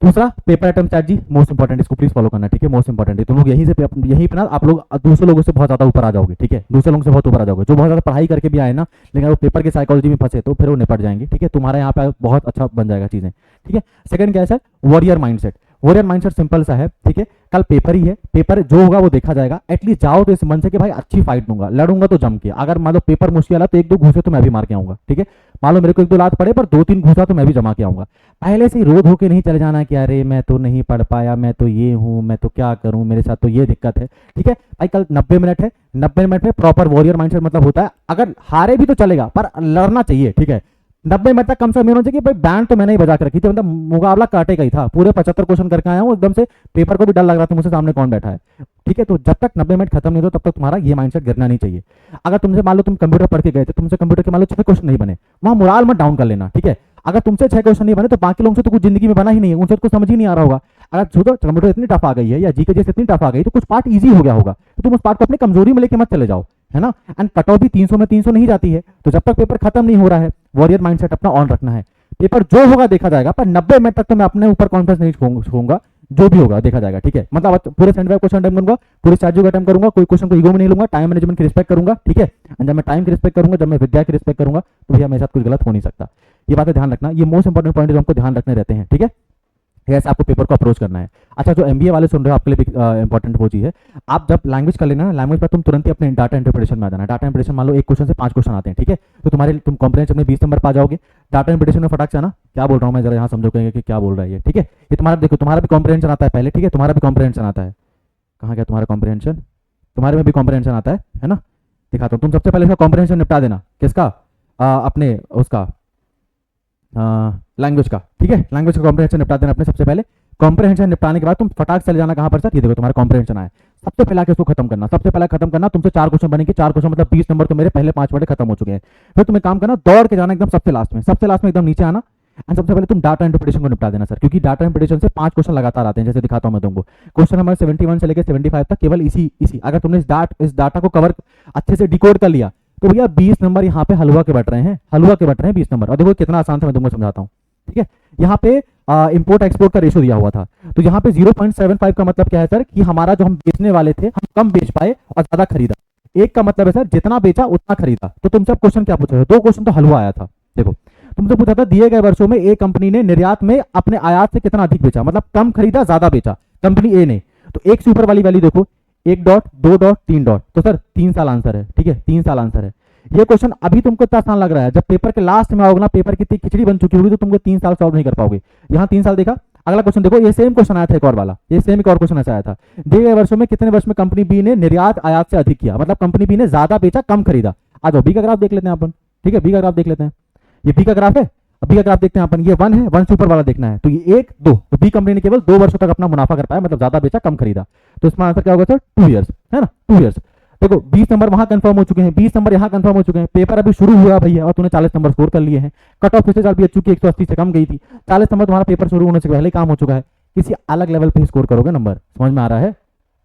दूसरा paper attempt strategy most important, इसको प्लीज फॉलो करना। ठीक है, मोस्ट इंपॉर्टेंट है। तुम लोग यहीं पे ना आप लोग दूसरे लोगों से बहुत ज्यादा ऊपर आ जाओगे। ठीक है, दूसरे लोगों से बहुत ऊपर आ जाओगे, जो बहुत ज्यादा पढ़ाई करके भी आए ना, लेकिन वो पेपर के साइकोलॉजी में फंसे तो फिर वो निपट जाएंगे। ठीक है, तुम्हारा यहाँ पे बहुत अच्छा बन जाएगा चीजें। ठीक है, सेकंड क्या है sir, warrior mindset. Warrior mindset simple सा है। ठीक है, कल पेपर ही है, पेपर जो होगा वो देखा जाएगा। एटलीस्ट जाओ तो इस मन से कि भाई अच्छी फाइट दूंगा, लड़ूंगा तो जम के। अगर मान लो पेपर मुश्किल है तो 1-2 घूसे तो मैं भी मार के आऊंगा। ठीक है, मान लो मेरे को 1-2 लात पड़े, पर 2-3 घूसा तो मैं भी जमा के आऊंगा। पहले से ही रोध होके नहीं चले जाना कि अरे मैं तो नहीं पढ़ पाया, मैं तो ये हूं, मैं तो क्या करूं, मेरे साथ तो ये दिक्कत है। ठीक है भाई, कल 90 मिनट है, 90 मिनट में प्रॉपर वॉरियर माइंडसेट मतलब होता है, अगर हारे भी तो चलेगा पर लड़ना चाहिए। ठीक है, 90 मिनट तक कम से कम होना चाहिए कि भाई बैंड तो मैंने ही बजा के रखी थी, मतलब मुकाबला काटे का ही था, पूरे 75 क्वेश्चन करके आया हूँ, एकदम से पेपर को भी डर लग रहा था मुझसे सामने कौन बैठा है। ठीक है, तो जब तक 90 मिनट खत्म नहीं हो तब तक तुम्हारा ये माइंडसेट गिरना नहीं चाहिए। अगर तुमसे मान लो तुम कंप्यूटर पढ़ के गए थे, तुमसे कंप्यूटर के मान लो 6 क्वेश्चन नहीं बने, वहां मोराल मत डाउन कर लेना। ठीक है, अगर तुमसे 6 क्वेश्चन नहीं बने तो बाकी लोगों से तो कुछ जिंदगी में बना ही नहीं है, उनसे तो कुछ समझ ही नहीं आ रहा होगा। अगर कंप्यूटर इतनी टफ आ गई है या जीके जैसे इतनी टफ आ गई तो कुछ पार्ट इजी हो गया होगा, तो तुम उस पार्ट को अपनी कमजोरी में लेके मत चले जाओ, है ना। एंड कट ऑफ भी 300 में 300 नहीं जाती है, तो जब तक पेपर खत्म नहीं हो रहा है वॉरियर माइंडसेट अपना ऑन रखना है। पेपर जो होगा देखा जाएगा, पर 90 मिनट तक तो मैं अपने ऊपर कॉन्फिडेंस नहीं छोड़ूंगा, जो भी होगा देखा जाएगा। ठीक है, मतलब पूरे 75 क्वेश्चन अटेम्प्ट करूंगा, पूरी स्ट्रैटेजी को अटेम्प्ट करूंगा, कोई क्वेश्चन को ईगो में नहीं लूंगा, टाइम मैनेजमेंट की रिस्पेक्ट करूंगा। ठीक है, जब मैं टाइम की रिस्पेक्ट करूंगा, जब मैं विद्या की रिस्पेक्ट करूंगा, तो भैया मेरे साथ कुछ गलत हो नहीं सकता। ये बातें ध्यान रखना, ये मोस्ट इंपॉर्टेंट पॉइंट जो हमको ध्यान रखने रहते हैं। ठीक है, ऐसे आपको पेपर को अप्रोच करना है। अच्छा, जो एमबीए वाले सुन रहे हो आपके लिए इंपॉर्टेंट वो चीज है, आप जब लैंग्वेज कर लेना ना, लैंग्वेज पर तुम तुरंत ही अपने डाटा इंटरप्रिटेशन में आ जाना। डाटा इंटरप्रिटेशन मान लो 1 क्वेश्चन से 5 क्वेश्चन आते हैं। ठीक है, तो तुम कॉम्प्रिहेंशन में 20 नंबर पा जाओगे, डाटा इंटरप्रिटेशन में फटाक से ना, क्या बोल रहा हूँ मैं, जरा यहाँ समझोगे कि क्या बोल रहा है ये। ठीक है, ये तुम्हारा देखो, तुम्हारा भी कॉम्प्रिहेंशन आता है पहले। ठीक है, तुम्हारा भी कॉम्प्रिहेंशन आता है, कहाँ गया तुम्हारा कॉम्प्रिहेंशन, तुम्हारे में भी कॉम्प्रिहेंशन आता है ना, दिखाता हूँ। तुम सबसे पहले इसका कॉम्प्रिहेंशन निपटा देना, किसका, अपने उसका लैंग्वेज का। ठीक है, लैंग्वेज का कॉम्प्रिहेंशन निपटा देना अपने सबसे पहले। कॉम्प्रिहेंशन निपटाने के बाद तुम फटाक चले जाना कहां पर सर, ये देखो तुम्हारा कॉम्प्रिहेंशन आया, सबसे पहले आके उसको खत्म करना। सबसे पहले खत्म करना, तुमसे 4 क्वेश्चन बनेंगे, 4 क्वेश्चन मतलब 20 नंबर, तो मेरे पहले 5 वर्ड खत्म हो चुके हैं। फिर तुम्हें काम करना, दौड़ के जाना एकदम सबसे लास्ट में, एकदम नीचे आना, एंड सबसे पहले तुम डाटा इंटरप्रिटेशन को निपटा देना सर, क्योंकि डाटा इंटरप्रिटेशन से 5 क्वेश्चन लगातार आते हैं। जैसे दिखाता हूं मैं तुमको, क्वेश्चन नंबर 71 से लेकर 75 तक केवल इसी अगर तुमने इस डाटा को कवर अच्छे से डिकोड कर लिया तो भैया 20 नंबर यहाँ पे हलवा के बट रहे हैं 20 नंबर। और देखो कितना आसान था, मैं तुमको समझाता हूँ। ठीक है, यहाँ पे इंपोर्ट एक्सपोर्ट का रेशो दिया हुआ था, तो यहाँ पे 0.75 का मतलब क्या है सर, कि हमारा जो हम बेचने वाले थे हम कम बेच पाए और ज्यादा खरीदा। 1 का मतलब है सर जितना बेचा उतना खरीदा। तो तुमसे अब क्वेश्चन क्या पूछा, 2 क्वेश्चन तो हलवा आया था। देखो तुमसे पूछा था दिए गए वर्षों में ए कंपनी ने निर्यात में अपने आयात से कितना अधिक बेचा, मतलब कम खरीदा ज्यादा बेचा कंपनी ए ने। तो एक से ऊपर वाली वैल्यू देखो, 1 डॉट 2 डॉट 3 डॉट, तो सर 3 साल आंसर है। ठीक है, 3 साल आंसर है। ये क्वेश्चन अभी तुमको इतना आसान लग रहा है, जब पेपर के लास्ट में आओगे ना, पेपर की इतनी खिचड़ी बन चुकी होगी तो तुमको 3 साल सॉल्व नहीं कर पाओगे। यहाँ 3 साल देखा। अगला क्वेश्चन देखो, ये सेम क्वेश्चन आया था एक और वाला, ये सेम एक और क्वेश्चन ऐसा आया था, दिए गए वर्षों में कितने वर्ष में कंपनी बी ने निर्यात आयात से अधिक किया, मतलब कंपनी बी ने ज्यादा बेचा कम खरीदा। आ जाओ बी का ग्राफ देख लेते हैं अपन। ठीक है, बी का ग्राफ देख लेते हैं, ये बी का ग्राफ है। बी का ग्राफ देखते हैं अपन, ये 1 है, 1 से ऊपर वाला देखना है, तो ये 1 2, तो बी कंपनी ने केवल 2 वर्षों तक अपना मुनाफा कर पाया, मतलब ज्यादा बेचा कम खरीदा। तो इसमें आंसर क्या होगा सर, 2 ईयर्स, है ना, 2 ईयर्स। देखो 20 नंबर वहां कंफर्म हो चुके हैं, 20 नंबर यहाँ कंफर्म हो चुके हैं, पेपर अभी शुरू हुआ भैया और तूने 40 नंबर स्कोर कर लिए हैं। कट ऑफ पिछले साल भी चुकी 180 से कम गई थी, 40 नंबर तुम्हारा पेपर शुरू होने से पहले काम हो चुका है, किसी अलग लेवल पे स्कोर करोगे नंबर। समझ में आ रहा है?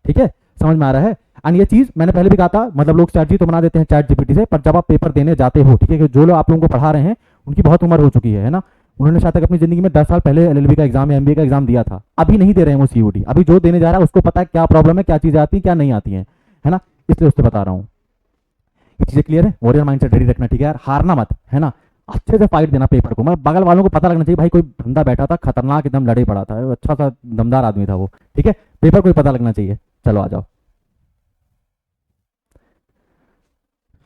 ठीक है, समझ में आ रहा है। एंड ये चीज मैंने पहले भी कहा था, मतलब लोग चैट जी तो बना देते हैं चैट जीपीटी से, पर जब आप पेपर देने जाते हो, ठीक है, जो लोग आप लोगों को पढ़ा रहे हैं उनकी बहुत उम्र हो चुकी है ना, उन्होंने शायद तक अपनी जिंदगी में 10 साल पहले एलएलबी का एग्जाम या एमबीए का एग्जाम दिया था, अभी नहीं दे रहे हैं वो सीयूटी। अभी जो देने जा रहा है उसको पता है क्या प्रॉब्लम है, क्या चीजें आती है क्या नहीं आती है ना, इसलिए उससे बता रहा हूँ। ये चीजें क्लियर है? वॉरियर माइंडसेट रेडी रखना, ठीक है यार, हारना मत, है ना, अच्छे से फाइट देना पेपर को। मतलब बगल वालों को पता लगना चाहिए भाई कोई बंदा बैठा था खतरनाक एकदम लड़े पड़ा था, अच्छा सा दमदार आदमी था वो, ठीक है, पेपर को ही पता लगना चाहिए। चलो आ जाओ।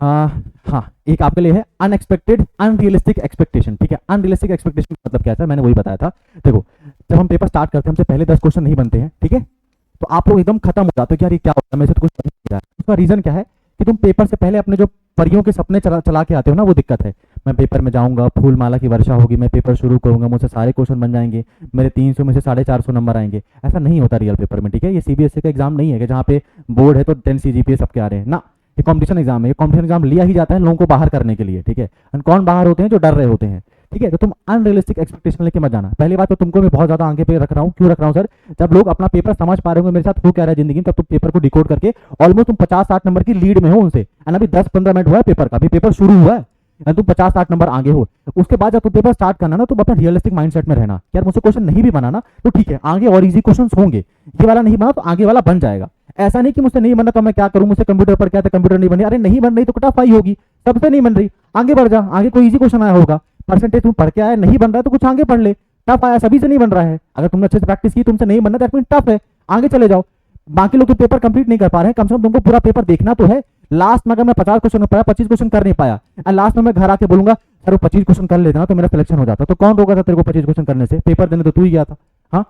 हाँ, एक आपके लिए है अनएक्सपेक्टेड अनरियलिस्टिक एक्सपेक्टेशन, ठीक है। अनरियलिस्टिक एक्सपेक्टेशन मतलब क्या था, मैंने वही बताया था। देखो जब हम पेपर स्टार्ट करते हैं हमसे पहले 10 क्वेश्चन नहीं बनते हैं, ठीक है, तो आप लोग एकदम खत्म हो जाते हो कि यार ये क्या होता है, मेरे से तो कुछ नहीं हो रहा है। उसका रीजन क्या है कि तुम पेपर से पहले अपने जो परियों के सपने चला के आते हो ना, वो दिक्कत है। मैं पेपर में जाऊंगा, फूल माला की वर्षा होगी, मैं पेपर शुरू करूंगा, मुझसे सारे क्वेश्चन बन जाएंगे, मेरे 300 में से 450 नंबर आएंगे। ऐसा नहीं होता रियल पेपर में, ठीक है। ये सीबीएसई का एग्जाम नहीं है कि जहाँ पे बोर्ड है तो 10 सीजीपीए सबके आ रहे हैं ना। ये कॉम्पिटिशन एग्जाम है, ये कॉम्पिटिशन एग्जाम लिया ही जाता है लोगों को बाहर करने के लिए, ठीक है। कौन बाहर होते हैं? जो डर रहे होते हैं, ठीक है। तो तुम अनरियलिस्टिक एक्सपेक्टेशन लेके मत जाना। पहली बात तो तुमको मैं बहुत ज्यादा आगे पे रख रहा हूँ, क्यों रख रहा हूँ सर? जब लोग अपना पेपर समझ पा रहे होंगे मेरे साथ हो क्या रहा है जिंदगी में, तब तुम पेपर को डिकोड करके ऑलमोस्ट तुम 50-60 नंबर की लीड में हो उनसे। एंड अभी 10-15 मिनट हुआ है पेपर का, अभी पेपर शुरू हुआ है, तुम 50-60 नंबर आगे हो। उसके बाद जब तुम पेपर स्टार्ट करना ना, तो अपना रियलिस्टिक माइंडसेट में रहना, यार मुझसे क्वेश्चन नहीं भी बनाना तो ठीक है, आगे और इजी क्वेश्चन होंगे, ये वाला नहीं बना तो आगे वाला बन जाएगा। ऐसा नहीं कि मुझसे नहीं बना तो मैं क्या करूं, मुझसे कंप्यूटर पर क्या था, कंप्यूटर नहीं बनी, अरे नहीं बन रही तो टफ आई होगी, सबसे नहीं बन रही, आगे बढ़ जा, आगे कोई इजी क्वेश्चन आया होगा। परसेंटेज तुम पढ़ के आया, नहीं बन रहा है तो कुछ आगे पढ़ ले, टफ आया सभी से नहीं बन रहा है, अगर तुमने अच्छे से प्रैक्टिस की तुमसे नहीं बनना दैट मीन टफ है, आगे चले जाओ। बाकी लोग तो पेपर कंप्लीट नहीं कर पा रहे हैं, कम से कम तुमको पूरा पेपर देखना तो है। लास्ट में अगर मैं 50 क्वेश्चन में पाया, 25 क्वेश्चन कर नहीं पाया, लास्ट में मैं घर आके बोलूंगा सर वो 25 क्वेश्चन कर लेता ना तो मेरा सिलेक्शन हो जाता, तो कौन रोका था तेरे को 25 क्वेश्चन करने से? पेपर देने तो तू ही गया था। हाँ,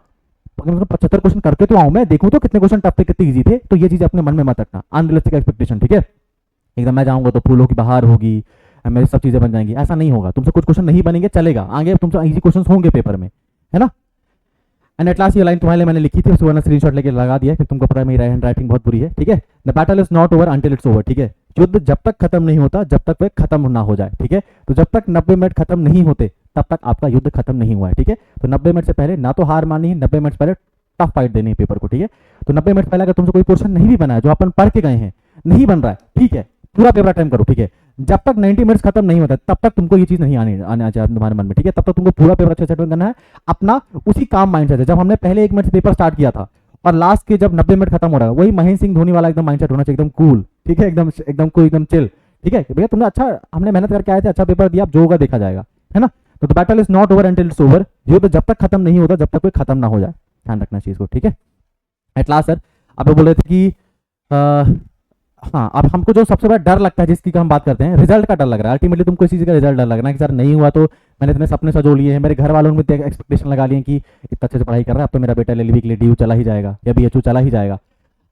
75 क्वेश्चन करके तो आऊं मैं, देखूं तो कितने क्वेश्चन टफ थे कितने इजी थे। तो ये चीज अपने मन में मत रखना, अनरियलिस्टिक एक्सपेक्टेशन, ठीक है। एकदम मैं जाऊंगा तो फूलों की बहार होगी, मेरी सब चीजें बन जाएंगी, ऐसा नहीं होगा। तुमसे कुछ क्वेश्चन नहीं बनेंगे चलेगा, आगे तुमसे इजी क्वेश्चन होंगे पेपर में, है ना। एंड एट लास्ट ये लाइन तुम्हारे लिए मैंने लिखी थी, उसको मैंने स्क्रीनशॉट लेके लगा दिया, फिर तुमको पता है मेरी हैंड राइटिंग बहुत बुरी है, ठीक है। The battle is not over until it's over, ठीक है। युद्ध जब तक खत्म नहीं होता जब तक वह खत्म ना हो जाए, ठीक है। तो जब तक 90 मिनट खत्म नहीं होते तब तक आपका युद्ध खत्म नहीं हुआ है, ठीक है। तो 90 मिनट से पहले ना तो हार माननी है, 90 मिनट से पहले टफ फाइट देनी है पेपर को, ठीक है। तो 90 मिनट पहले अगर तुमसे कोई पोर्शन नहीं भी बना है जो अपन पढ़ के गए हैं, नहीं बन रहा है, ठीक है, पूरा पेपर अटेम्प्ट करो, ठीक है। जब तक 90 मिनट्स खत्म नहीं होता तब तक तुमको ये चीज नहीं आना चाहिए तुम्हारे मन में, ठीक है। तब तक तुमको पूरा पेपर अच्छे से अटेम्प्ट करना है, अपना उसी काम माइंडसेट है। जब हमने पहले 1 मिनट से पेपर स्टार्ट किया था और लास्ट के जब 90 मिनट खत्म हो रहा है, वही महेंद्र सिंह धोनी वाला एकदम माइंडसेट होना चाहिए, एकदम कूल, ठीक है, एकदम एकदम कोई एकदम चिल, ठीक है भैया। तुमने अच्छा, हमने मेहनत करके आए थे, अच्छा पेपर दिया, अब जो होगा देखा जाएगा, है ना। तो the battle is not over until it's over, ये तो जब तक खत्म नहीं होता जब तक कोई खत्म ना हो जाए, ध्यान रखना चीज को, ठीक है। एट लास्ट सर आप बोल रहे थे कि हाँ, अब हमको जो सबसे बड़ा डर लगता है जिसकी हम बात करते हैं, रिजल्ट का डर लग रहा है। अल्टीमेटली तुमको इसी चीज का रिजल्ट डर लग रहा है कि सर नहीं हुआ तो मैंने इतने सपने सजो लिए हैं, मेरे घर वालों ने एक्सपेक्टेशन लगा लिए कि इतना अच्छे से पढ़ाई कर रहा है, अब तो मेरा बेटा एलएलबी के लिए डीयू चला ही जाएगा या बीएचयू चला ही जाएगा।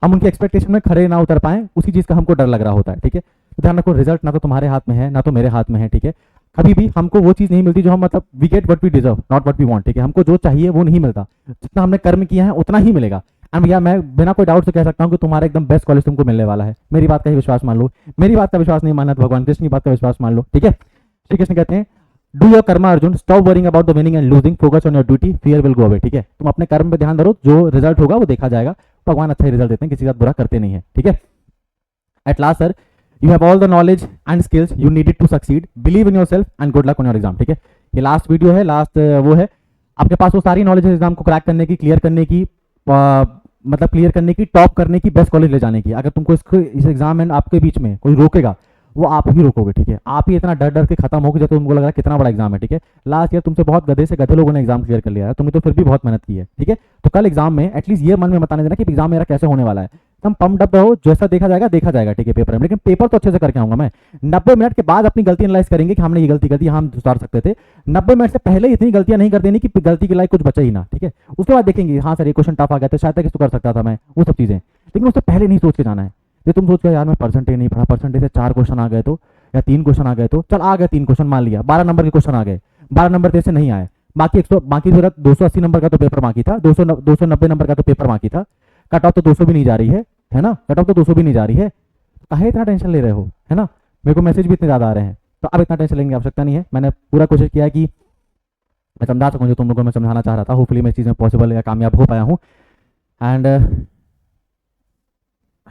हम उनकी एक्सपेक्टेशन में खड़े ना उतर पाए, उसी चीज का हमको डर लग रहा होता है, ठीक है। तो ध्यान रखो, रिजल्ट ना तो तुम्हारे हाथ में है ना तो मेरे हाथ में है, ठीक है। कभी भी हमको वो चीज नहीं मिलती जो हम, मतलब we get what we deserve not what we want, ठीक है। हमको जो चाहिए वो नहीं मिलता, जितना हमने कर्म किया है उतना ही मिलेगा। एंड भैया मैं बिना कोई डाउट से कह सकता हूँ कि तुम्हारा एकदम बेस्ट कॉलेज तुमको मिलने वाला है, मेरी बात का ही विश्वास मान लो। मेरी बात का विश्वास नहीं मानना तो भगवान कृष्ण की बात का विश्वास मान लो, ठीक है। श्री कृष्ण कहते हैं do your Karma Arjun, stop worrying about the winning and losing, focus on your duty, fear will go away, ठीक है। तुम अपने कर्म पे ध्यान दो, जो रिजल्ट होगा वो देखा जाएगा, भगवान अच्छा ही रिजल्ट देते हैं, किसी का बुरा करते नहीं है, ठीक है। At last sir you have all the knowledge and skills you needed to succeed, believe in yourself and good luck on your exam, ठीक है। ये लास्ट वीडियो है, लास्ट वो है, आपके पास वो सारी नॉलेज है एग्जाम को क्रैक करने की, क्लियर करने की, मतलब क्लियर करने की, टॉप करने की, बेस्ट कॉलेज ले जाने की। अगर तुमको इस एग्जाम में आपके बीच में कोई रोकेगा वो आप ही रोकोगे, ठीक है। आप ही इतना डर डर के खत्म होगे जब तुमको लग रहा है कितना बड़ा एग्जाम है, ठीक है। लास्ट ईयर तुमसे बहुत गधे से गधे लोगों ने एग्जाम क्लियर कर लिया है, तुमने तो फिर भी बहुत मेहनत की है, ठीक है। तो कल एग्जाम में एटलीस्ट ये मन में बताने देना कि एग्जाम मेरा कैसे होने वाला है, तुम पम्प डब रहो, जैसा देखा जाएगा, ठीक है पेपर में। लेकिन पेपर तो अच्छे से करके आऊंगा मैं। 90 मिनट के बाद अपनी गलती एनालाइज करेंगे कि हमने ये गलती कर दी, हम सुधार सकते थे। 90 मिनट से पहले इतनी गलतियां नहीं कर देनी कि गलती के लायक कुछ बचा ही ना, ठीक है। उसके बाद देखेंगे हाँ सर ये क्वेश्चन टफ आ गया था, शायद तक इसको कर सकता था मैं, वो सब चीजें। लेकिन उससे पहले नहीं सोच के जाना है। ये तुम सोच के यार मैं परसेंटेज नहीं पढ़ा, परसेंटेज से 4 क्वेश्चन आ गए तो, या 3 क्वेश्चन आ गए तो, चल आ गए 3 क्वेश्चन मान लिया, 12 नंबर के क्वेश्चन आ गए, 12 नंबर तेरे से नहीं आए, बाकी 100, बाकी 280 नंबर का तो पेपर बाकी था, 290 नंबर का तो पेपर बाकी था। कट ऑफ तो 200 भी नहीं जा रही है ना, कट ऑफ तो 200 भी नहीं जा रही है। काहे इतना टेंशन ले रहे हो, है ना। मेरे को मैसेज भी इतने ज़्यादा आ रहे हैं, तो अब इतना टेंशन लेने की आवश्यकता नहीं है। मैंने पूरा कोशिश किया कि मैं समझा सकूँ जो तुम लोगों को मैं समझाना चाह रहा था। होपफुली मैं इस चीज़ में पॉसिबल या कामयाब हो पाया हूँ। एंड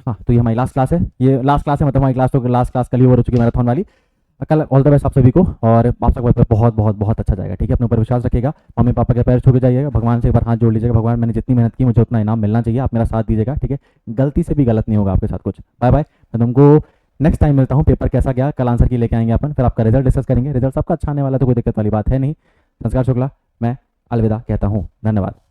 हाँ, तो ये हमारी लास्ट क्लास है। ये लास्ट क्लास है, मतलब हमारी क्लास तो लास्ट क्लास कल ही ओवर हो चुकी है मैराथन वाली। कल ऑल द बेस्ट आप सभी को, और आप सबका पेपर बहुत बहुत बहुत अच्छा जाएगा, ठीक है। अपने ऊपर विश्वास रखिएगा, मम्मी पापा के पैर छू के जाइएगा, भगवान से एक बार हाथ जोड़ लीजिएगा, भगवान मैंने जितनी मेहनत की मुझे उतना इनाम मिलना चाहिए, आप मेरा साथ दीजिएगा, ठीक है। गलती से भी गलत नहीं होगा आपके साथ कुछ। बाय बाय, मैं तुमको नेक्स्ट टाइम मिलता हूँ। पेपर कैसा गया कल आंसर की लेके आएंगे अपन, फिर आपका रिजल्ट डिस्कस करेंगे। रिजल्ट सबका अच्छा आने वाला है तो कोई दिक्कत वाली बात है नहीं। संस्कार शुक्ला मैं अलविदा कहता हूँ, धन्यवाद।